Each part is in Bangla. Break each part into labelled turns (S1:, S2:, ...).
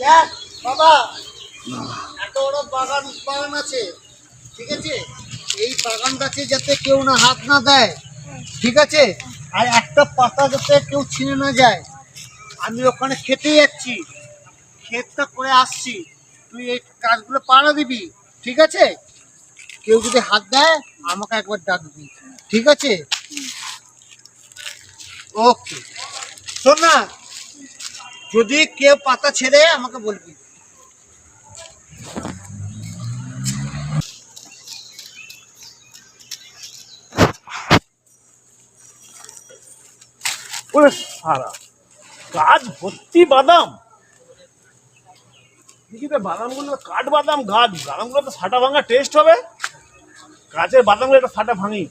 S1: দেখ বাবা, এত বড় বাগান আছে, ঠিক আছে? এই বাগানটাতে যাতে কেউ না হাত না দেয়, ঠিক আছে? আর একটা পাতা যাতে কেউ ছিঁড়ে না যায়। আমি ওখানে খেতে যাচ্ছি, ক্ষেতটা করে আসছি, তুই এই কাজগুলো পাড়া দিবি, ঠিক আছে? কেউ যদি হাত দেয় আমাকে একবার ডাকবি, ঠিক আছে? ওকে, শোন না, যদি কেউ পাতা ছেড়ে আমাকে বলবি।
S2: ওরে সারা গাছ ভর্তি বাদাম। দেখি তো বাদামগুলো কাঠ বাদাম, বাদামগুলো তো ফাটা ভাঙা টেস্ট হবে। গাছের বাদামগুলো একটা ফাটা ভাঙি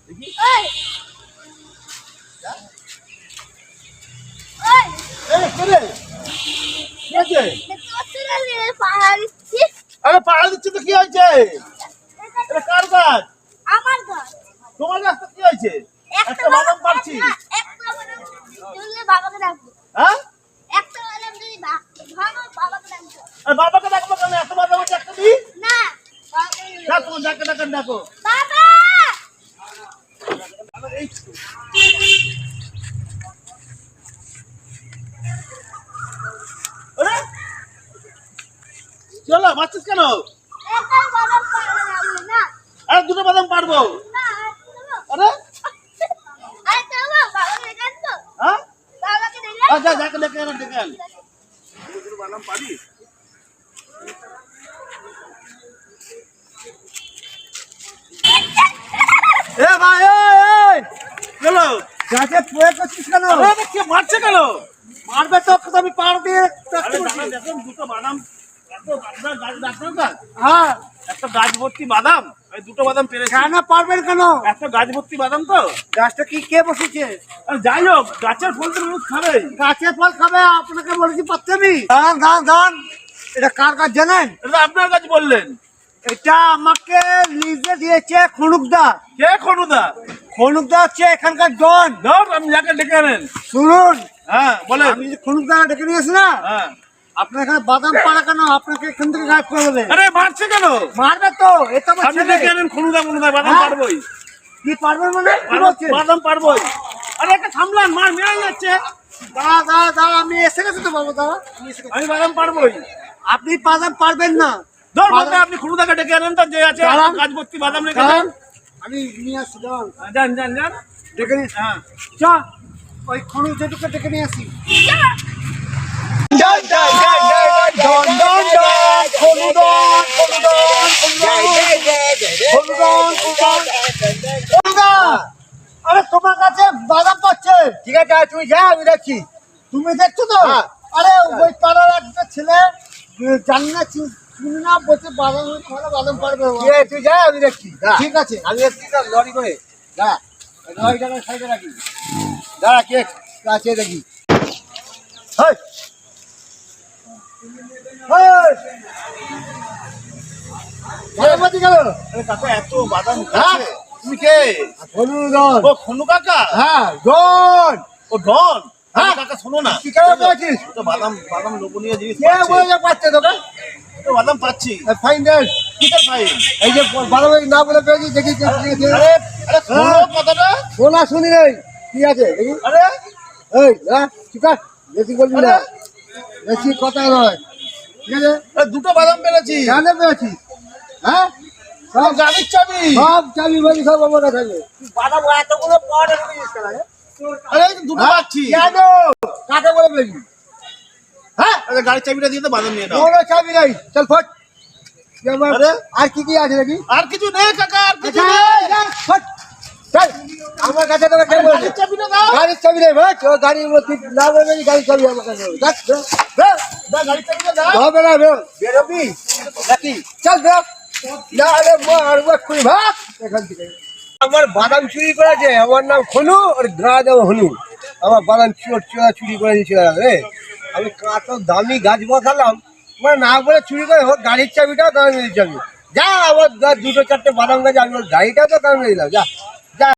S2: দেখি। আরে পাড়া দিচ্ছি তো কি হয়েছে? এটা কার গাছ?
S3: আমার গাছ।
S2: তোমার গাছ তো কি হয়েছে? একটা বাদাম পাচ্ছি।
S3: বাবাকে ডাকবো।
S2: হ্যাঁ,
S3: একটা বাদাম যদি ভাঙো বাবাকে ডাকবো।
S2: আর বাবাকে ডাকবো কেন? এত বাদাম হচ্ছে একটা দিই
S3: না,
S2: না, তোমার ডাকে ডাকেন ডাকো।
S3: বাবা
S2: এই আরে চলো মারছিস কেন?
S3: একটা বাদাম পারবে না।
S2: আরে দুটো বাদাম পারবো।
S3: না,
S2: আরে
S3: আরে চলো বাবাকে ডাকবো।
S2: হ্যাঁ,
S3: বাবাকে ডাকবো।
S2: আচ্ছা ডাকে ডাকে আন ডাকে আন। দুটো বাদাম পারি?
S1: এ ভাই, এই
S2: চলো।
S1: গাছে প্রয়োগ করছিস কেন?
S2: আরে কে মারছে কেন?
S1: মারবে তো, আমি পাড় দিয়ে
S2: আরে দাদা দেখুন দুটো বাদাম, এত বাদাম গাছ ডাক্তার গাছ,
S1: হ্যাঁ,
S2: একটা গাছ ভর্তি বাদাম, এই দুটো বাদাম পেরেছি।
S1: কেন পারবেন কেন?
S2: একটা গাছ ভর্তি বাদাম তো।
S1: গাছটা কি কে বসেছে?
S2: আর যাই হোক গাছের ফল তো মানুষ খাবে।
S1: গাছের ফল খাবে, আপনাকে বলেছি পাচ্ছেনই। দাঁড়ান দাঁড়ান দাঁড়ান, এটা কার গাছ জানেন?
S2: এটা আপনার কাছে বললেন।
S1: এটা আমাকে লিজে দিয়েছে খনুকদা।
S2: কে খনুদা?
S1: খনুকদা হচ্ছে এখানকার জন।
S2: ধর আমি যাকে ডেকে আনেন।
S1: শুনুন,
S2: হ্যাঁ বলেন।
S1: আমি যে খনুকদা ডেকে নিয়েছি না,
S2: হ্যাঁ,
S1: আপনার এখানে বাদাম পাড়া কেন? আপনাকে এখান থেকে গায়েব করে দেবে।
S2: আরে মারছে কেন?
S1: মারবে তো, এটা আমার
S2: আপনি
S1: ছেলে।
S2: ডেকে আনেন খনুদা মনুদা, বাদাম
S1: হ্যাঁ।
S2: পারবই।
S1: কি পারবেন মানে? কি বলছেন?
S2: বাদাম পারবই। আরে একটা থামলান, মার মেরে যাচ্ছে।
S1: দাঁড়া দাঁড়া দাঁড়া, আমি এসে গেছি তো বাবু, দাঁড়া, আমি এসে গেছি।
S2: আমি বাদাম পারবই।
S1: আপনি বাদাম পারবেন না।
S2: ধর বাদাম আপনি খনুদাকে ডেকে আনেন তো, যে আছে
S1: দাঁড়ান।
S2: গাছ ভর্তি বাদাম
S1: দাঁড়ান,
S2: রেখেছেন।
S1: আমি নিয়ে আসছি, দাঁড়ান।
S2: যান যান যান।
S1: ডেকে নিয়ে
S2: হ্যাঁ,
S1: চ, ওই খনু যেটুকু ডেকে নিয়ে আসি। আরে তোমার কাছে বাদাম পাচ্ছে, ঠিক আছে? তুমি যা, আমি দেখছি। তুমি দেখছো তো? আরে ওই পাড়ার একটা ছেলে, জানি না চিনি না, বলছে বাদাম খাওয়ালে বাদাম পারবে। তুই যা, আমি দেখছি। ঠিক আছে, আমি দেখছি তো লরি করে। দাঁড়া, লরিটাকে সাইডে রাখি। দাঁড়া, কে আছে দেখি। হেই, হেই, বাদাম পাচ্ছি কেন?
S2: আরে কাকা এত বাদাম
S1: হ্যাঁ?
S2: গাছে। তুমি কে?
S1: খনুজন।
S2: ও খনু কাকা।
S1: হ্যাঁ, জন।
S2: ও ডন।
S1: হ্যাঁ।
S2: হ্যাঁ কাকা শোনো না।
S1: কি কেমন পেয়েছিস?
S2: তো বাদাম বাদাম লোভনীয় জিনিস
S1: কে
S2: পাচ্ছি।
S1: বলে পাচ্ছে তোকে?
S2: তো বাদাম পাচ্ছি।
S1: ফাইন ডেট।
S2: কিসের ফাইন?
S1: এই যে বাদাম না বলে পেয়েছি, দেখি কে দিয়েছে।
S2: আরে আরে শোনো কথাটা।
S1: শোনা শুনি নেই, কি আছে দেখি।
S2: আরে
S1: এই, হ্যাঁ, ঠিক আছে, বেশি বলবি না, বেশি কথা নয়, ঠিক আছে?
S2: আরে দুটো বাদাম পেরেছি।
S1: জানে পেয়েছিস? হ্যাঁ,
S2: সব গাড়ির চাবি।
S1: সব চাবি বাড়ি সব আমার কাছে আছে। বাদাম এতগুলো পাওয়া রেখেছিস কেন?
S2: আরে এই তো দুটো পাচ্ছি।
S1: কেন? কাকে বলে পেয়েছি? হ্যাঁ,
S2: আরে গাড়ির চাবিটা দিয়ে তো বাদাম নিয়ে নাও।
S1: কোনো চাবি নাই, চল ফট।
S2: আরে?
S1: আর কি কি আছে দেখি?
S2: আর কিছু নেই কাকা, আর কিছু
S1: চল,
S2: নেই।
S1: চল, ফট। চল, আমার কাছে তোকে কে বলেছে?
S2: গাড়ির চাবিটা দাও।
S1: গাড়ির চাবি নেই ভাই, তোর গাড়ির মধ্যে না বলবে গাড়ির চাবি আমার কাছে নেই। দেখ, দেখ, দেখ।
S2: দাও গাড়ির চাবিটা দাও।
S1: হবে না, বেরোবি নাকি? চল বেরো, না হলে মারবো এক্ষুনি, ভাগ এখান থেকে। আমার বাদাম চুরি করেছে, আমার নাম খনু, আর গা দেবো হনু। আমার বাদাম চুরি করে দিয়েছিল রে। আমি কত দামি গাছ বসালাম, মানে না বলে চুরি করে, ওর গাড়ির চাবিটাও দামি চাবি। যা, আমার দুটো চারটে বাদাম গাছ, আমি ওর গাড়িটাও তো দামি দিলাম, যা।